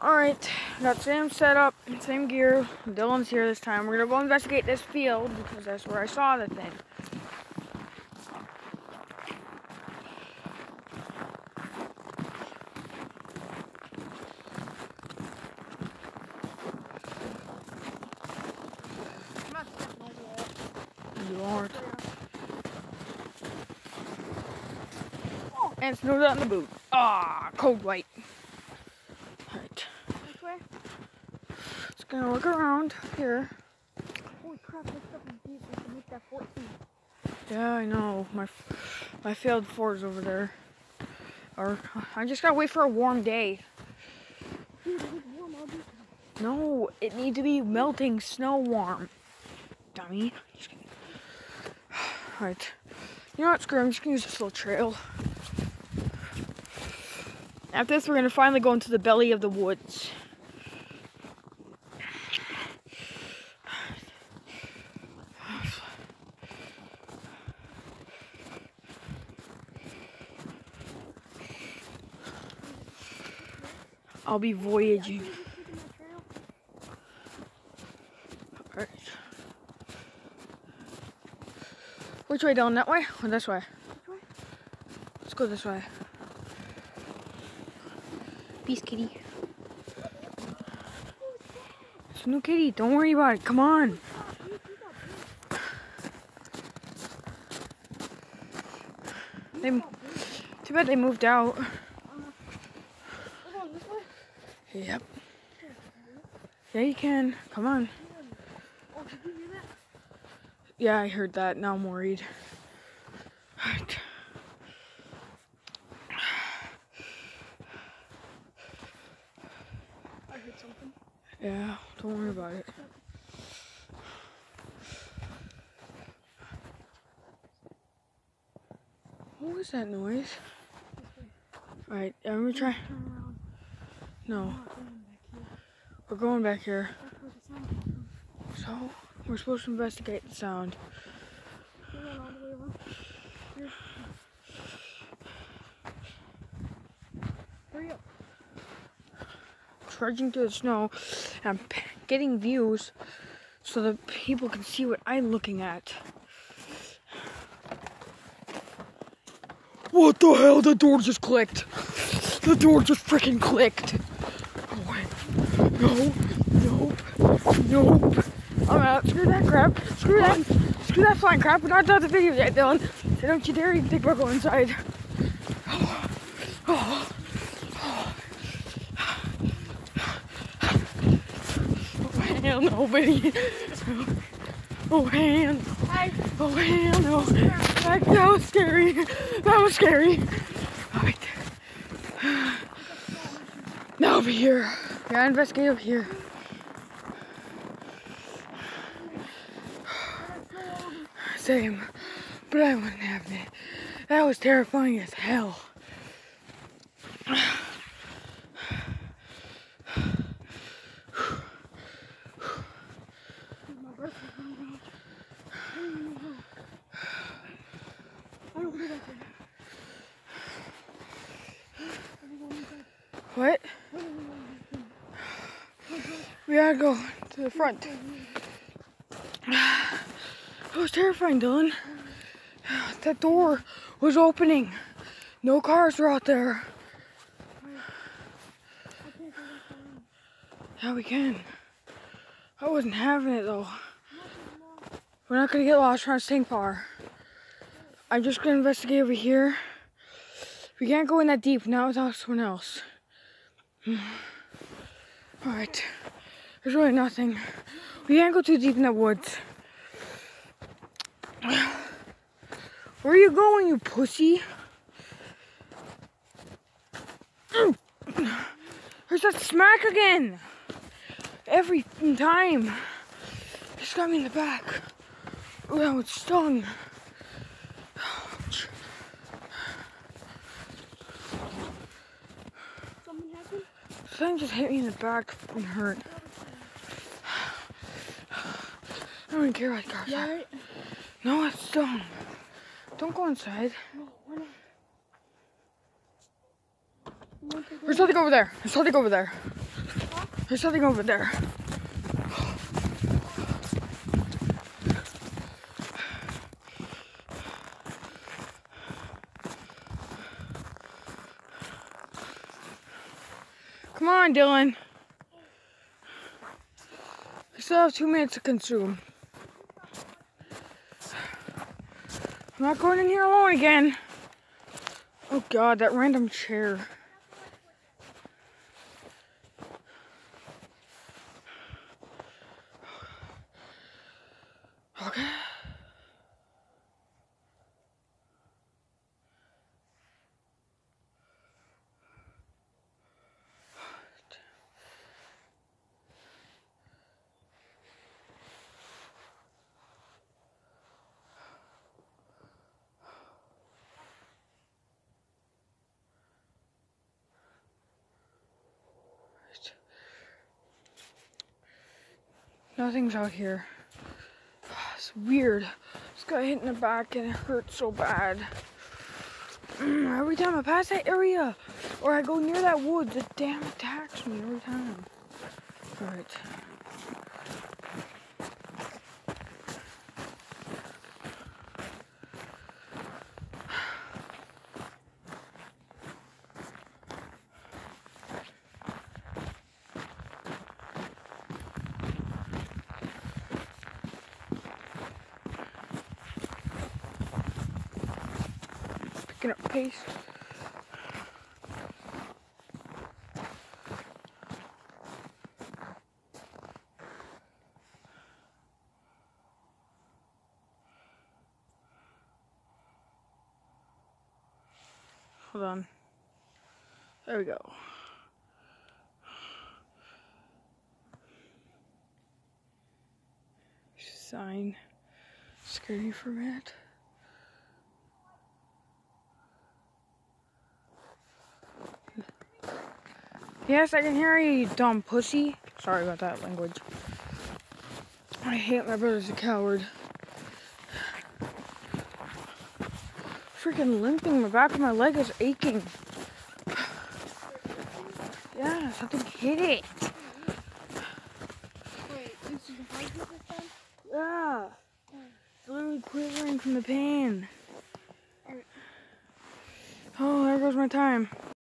Alright, got same setup, same gear. Dylan's here this time. We're gonna go investigate this field because that's where I saw the thing. You aren't. And snowed out in the boot. Ah, cold white. Alright. Just gonna look around here. Holy crap, this stuff is deep. We can make that 14. Yeah, I know. My failed fort is over there. Or I just gotta wait for a warm day. Dude, it was warm all day. No, it needs to be melting snow warm. Dummy. Alright. You know what? Screw it. I'm just gonna use this little trail. After this, we're gonna finally go into the belly of the woods. I'll be voyaging. Alright. Which way, Dylan? That way or this way? Let's go this way. Peace, kitty. It's no kitty. Don't worry about it. Come on. Too bad they moved out. Yep. Yeah, you can. Come on. Oh, did you hear that? Yeah, I heard that. Now I'm worried. Right. I heard something. Yeah, don't worry about it. What was that noise? Alright, let me try. Turn around. No, We're not going back here. we're going back here. That's where the sound came from. So, we're supposed to investigate the sound. We went all the way around. Here. Hurry up. Trudging through the snow, and I'm getting views so that people can see what I'm looking at. What the hell? The door just clicked. The door just freaking clicked. Oh, wait. Nope. I'm out. Screw that crap. Screw that flying crap. We're not done the video yet, Dylan. So don't you dare even think we'll go inside. Oh, hell no, buddy. Oh, hell. Oh, hell no. That was scary. That was scary. Alright. Now over here. Gotta investigate over here. Same. But I wasn't having it. That was terrifying as hell. What? We gotta go to the front. It was terrifying, Dylan. That door was opening. No cars were out there. Yeah, we can. I wasn't having it though. We're not gonna get lost trying to stay far. I'm just gonna investigate over here. We can't go in that deep now without someone else. Alright. There's really nothing. We can't go too deep in the woods. Where are you going, you pussy? There's that smack again. Every time. It's got me in the back. Oh, that one stung. Something happened? Something just hit me in the back and hurt. I don't even care what cars are. Right? No, it's stung. Don't go inside. No, why not? There's something over there. There's something over there. There's something over there. Come on, Dylan. We still have 2 minutes to consume. I'm not going in here alone again. Oh God, that random chair. Okay. Nothing's out here. It's weird. Just got hit in the back and it hurts so bad. Every time I pass that area or I go near that woods, it damn attacks me every time. Alright. Picking up pace. Hold on. There we go. Sign. Security permit. Yes, I can hear you, you dumb pussy. Sorry about that language. I hate my brother's a coward. Freaking limping, the back of my leg is aching. Yeah, something hit it. Wait, this is the bike this time? Yeah. It's literally quivering from the pain. Oh, there goes my time.